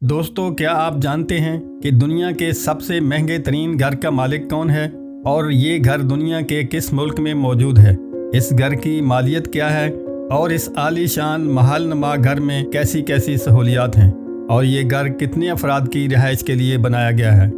दोस्तों, क्या आप जानते हैं कि दुनिया के सबसे महंगे तरीन घर का मालिक कौन है और ये घर दुनिया के किस मुल्क में मौजूद है? इस घर की मालियत क्या है और इस आलीशान महलनुमा घर में कैसी कैसी सहूलियात हैं और ये घर कितने अफराद की रिहाइश के लिए बनाया गया है?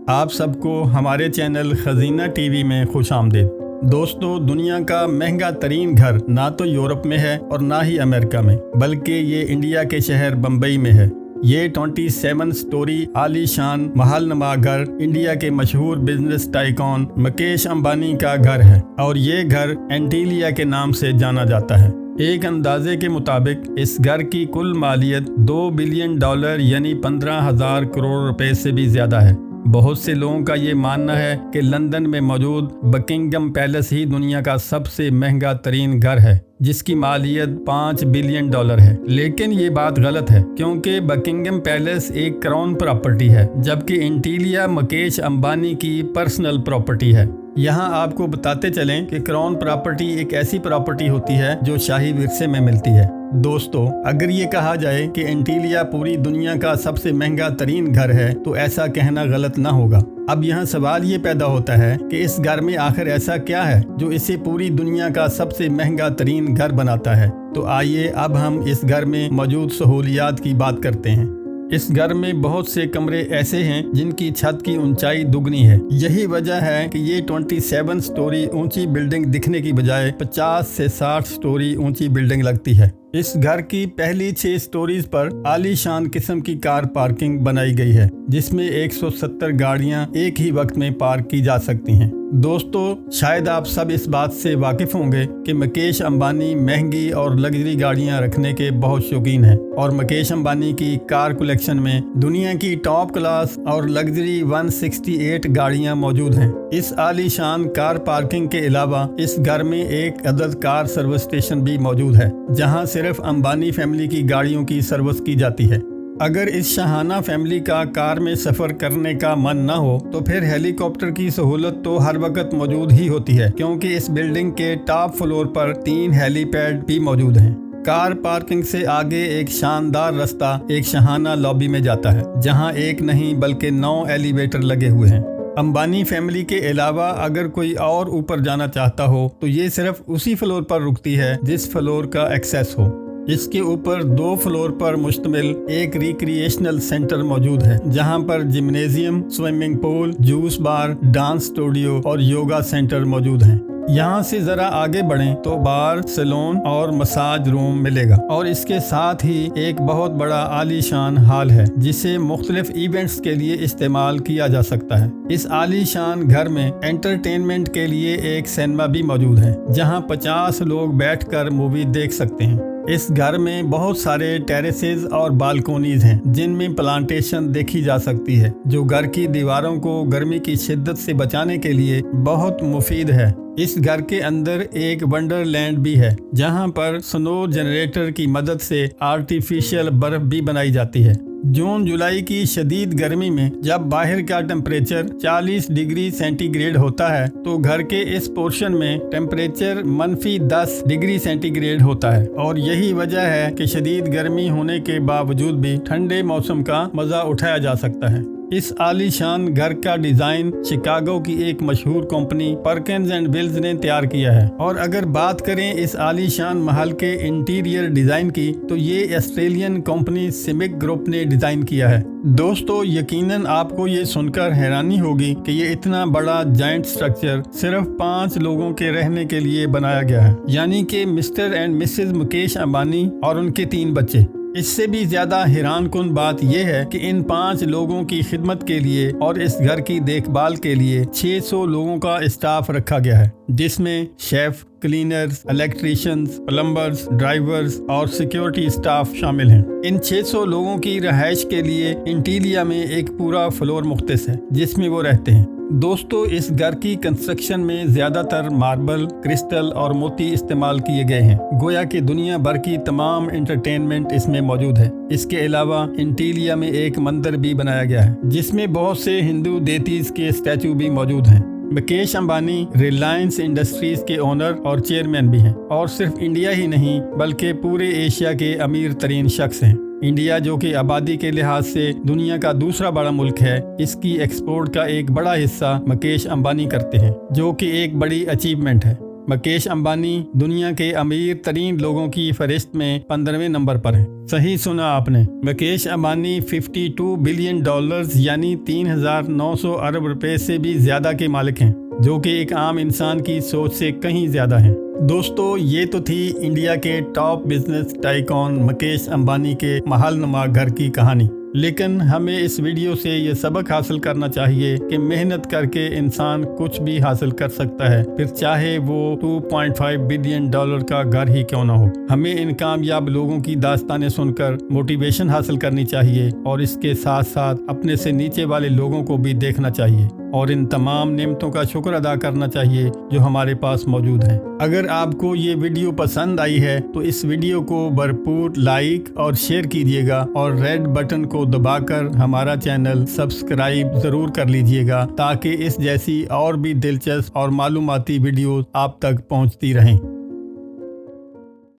आप सबको हमारे चैनल खजीना टीवी में खुश आमदीद। दोस्तों, दुनिया का महंगा तरीन घर ना तो यूरोप में है और ना ही अमेरिका में, बल्कि ये इंडिया के शहर बम्बई में है। ये 27 स्टोरी आलीशान महलनुमा घर इंडिया के मशहूर बिजनेस टाइकॉन मुकेश अंबानी का घर है और ये घर एंटीलिया के नाम से जाना जाता है। एक अंदाजे के मुताबिक इस घर की कुल मालियत $2 बिलियन यानी 15,000 करोड़ रुपए से भी ज्यादा है। बहुत से लोगों का ये मानना है कि लंदन में मौजूद बकिंगम पैलेस ही दुनिया का सबसे महंगा तरीन घर है, जिसकी मालियत $5 बिलियन है। लेकिन ये बात गलत है, क्योंकि बकिंगम पैलेस एक क्राउन प्रॉपर्टी है, जबकि एंटीलिया मुकेश अंबानी की पर्सनल प्रॉपर्टी है। यहाँ आपको बताते चलें कि क्राउन प्रॉपर्टी एक ऐसी प्रॉपर्टी होती है जो शाही विरसे में मिलती है। दोस्तों, अगर ये कहा जाए कि एंटीलिया पूरी दुनिया का सबसे महंगा तरीन घर है तो ऐसा कहना गलत ना होगा। अब यहाँ सवाल ये पैदा होता है कि इस घर में आखिर ऐसा क्या है जो इसे पूरी दुनिया का सबसे महंगा तरीन घर बनाता है। तो आइए अब हम इस घर में मौजूद सहूलियात की बात करते हैं। इस घर में बहुत से कमरे ऐसे हैं जिनकी छत की ऊंचाई दुगनी है। यही वजह है कि ये 27 स्टोरी ऊंची बिल्डिंग दिखने की बजाय 50 से 60 स्टोरी ऊंची बिल्डिंग लगती है। इस घर की पहली 6 स्टोरीज पर आलीशान किस्म की कार पार्किंग बनाई गई है, जिसमें 170 गाड़ियां एक ही वक्त में पार्क की जा सकती हैं। दोस्तों, शायद आप सब इस बात से वाकिफ होंगे कि मुकेश अंबानी महंगी और लग्जरी गाड़ियां रखने के बहुत शौकीन हैं और मुकेश अंबानी की कार कलेक्शन में दुनिया की टॉप क्लास और लग्जरी 168 गाड़ियां मौजूद हैं। इस आलीशान कार पार्किंग के अलावा इस घर में एक अदद कार सर्विस स्टेशन भी मौजूद है, जहां सिर्फ अंबानी फैमिली की गाड़ियों की सर्विस की जाती है। अगर इस शाहाना फैमिली का कार में सफ़र करने का मन न हो तो फिर हेलीकॉप्टर की सहूलत तो हर वक्त मौजूद ही होती है, क्योंकि इस बिल्डिंग के टॉप फ्लोर पर 3 हेलीपैड भी मौजूद हैं। कार पार्किंग से आगे एक शानदार रास्ता एक शाहाना लॉबी में जाता है, जहां एक नहीं बल्कि 9 एलिवेटर लगे हुए हैं। अंबानी फैमिली के अलावा अगर कोई और ऊपर जाना चाहता हो तो ये सिर्फ उसी फ्लोर पर रुकती है जिस फ्लोर का एक्सेस हो। इसके ऊपर 2 फ्लोर पर मुश्तमिल एक रिक्रिएशनल सेंटर मौजूद है, जहां पर जिम्नेजियम, स्विमिंग पूल, जूस बार, डांस स्टूडियो और योगा सेंटर मौजूद हैं। यहाँ से जरा आगे बढ़ें तो बार, सैलून और मसाज रूम मिलेगा और इसके साथ ही एक बहुत बड़ा आलीशान हॉल है, जिसे मुख्तलिफ इवेंट्स के लिए इस्तेमाल किया जा सकता है। इस आलीशान घर में एंटरटेनमेंट के लिए एक सिनेमा भी मौजूद है, जहाँ 50 लोग बैठकर मूवी देख सकते हैं। इस घर में बहुत सारे टेरेसेस और बालकोनीज हैं, जिनमें प्लांटेशन देखी जा सकती है, जो घर की दीवारों को गर्मी की शिद्दत से बचाने के लिए बहुत मुफीद है। इस घर के अंदर एक वंडरलैंड भी है, जहां पर स्नो जनरेटर की मदद से आर्टिफिशियल बर्फ भी बनाई जाती है। जून जुलाई की शदीद गर्मी में जब बाहर का टेम्परेचर 40 डिग्री सेंटीग्रेड होता है तो घर के इस पोर्शन में टेम्परेचर -10 डिग्री सेंटीग्रेड होता है, और यही वजह है कि शदीद गर्मी होने के बावजूद भी ठंडे मौसम का मजा उठाया जा सकता है। इस आलीशान घर का डिजाइन शिकागो की एक मशहूर कंपनी परकिंस एंड विल्स ने तैयार किया है, और अगर बात करें इस आलीशान महल के इंटीरियर डिजाइन की तो ये ऑस्ट्रेलियन कंपनी सिमिक ग्रुप ने डिजाइन किया है। दोस्तों, यकीनन आपको ये सुनकर हैरानी होगी कि ये इतना बड़ा जायंट स्ट्रक्चर सिर्फ 5 लोगों के रहने के लिए बनाया गया है, यानी कि mister and missus Mukesh Ambani और उनके 3 बच्चे। इससे भी ज्यादा हैरान कुन बात यह है कि इन 5 लोगों की खिदमत के लिए और इस घर की देखभाल के लिए 600 लोगों का स्टाफ रखा गया है, जिसमें chef, cleaners, electricians, plumbers, drivers और सिक्योरिटी स्टाफ शामिल हैं। इन 600 लोगों की रहायश के लिए एंटीलिया में एक पूरा फ्लोर मुख्तस है, जिसमें वो रहते हैं। दोस्तों, इस घर की कंस्ट्रक्शन में ज्यादातर मार्बल, क्रिस्टल और मोती इस्तेमाल किए गए हैं, गोया कि दुनिया भर की तमाम एंटरटेनमेंट इसमें मौजूद है। इसके अलावा एंटीलिया में एक मंदिर भी बनाया गया है, जिसमें बहुत से हिंदू देवताओं के स्टैचू भी मौजूद हैं। मुकेश अंबानी रिलायंस इंडस्ट्रीज के ओनर और चेयरमैन भी हैं, और सिर्फ इंडिया ही नहीं बल्कि पूरे एशिया के अमीर तरीन शख्स हैं। इंडिया जो कि आबादी के लिहाज से दुनिया का दूसरा बड़ा मुल्क है, इसकी एक्सपोर्ट का एक बड़ा हिस्सा मुकेश अंबानी करते हैं, जो कि एक बड़ी अचीवमेंट है। मुकेश अंबानी दुनिया के अमीर तरीन लोगों की फहरिस्त में 15वें नंबर पर हैं। सही सुना आपने, मुकेश अंबानी 52 बिलियन डॉलर्स यानी 3,900 अरब रुपए से भी ज्यादा के मालिक हैं, जो कि एक आम इंसान की सोच से कहीं ज्यादा हैं। दोस्तों, ये तो थी इंडिया के top business tycoon Mukesh Ambani के महलनुमा घर की कहानी। लेकिन हमें इस वीडियो से ये सबक हासिल करना चाहिए कि मेहनत करके इंसान कुछ भी हासिल कर सकता है, फिर चाहे वो 2.5 बिलियन डॉलर का घर ही क्यों ना हो। हमें इन कामयाब लोगों की दास्तानें सुनकर मोटिवेशन हासिल करनी चाहिए और इसके साथ साथ अपने से नीचे वाले लोगों को भी देखना चाहिए और इन तमाम नेमतों का शुक्र अदा करना चाहिए जो हमारे पास मौजूद हैं। अगर आपको ये वीडियो पसंद आई है तो इस वीडियो को भरपूर लाइक और शेयर कीजिएगा और रेड बटन को दबाकर हमारा चैनल सब्सक्राइब जरूर कर लीजिएगा, ताकि इस जैसी और भी दिलचस्प और मालूमाती वीडियो आप तक पहुंचती रहें।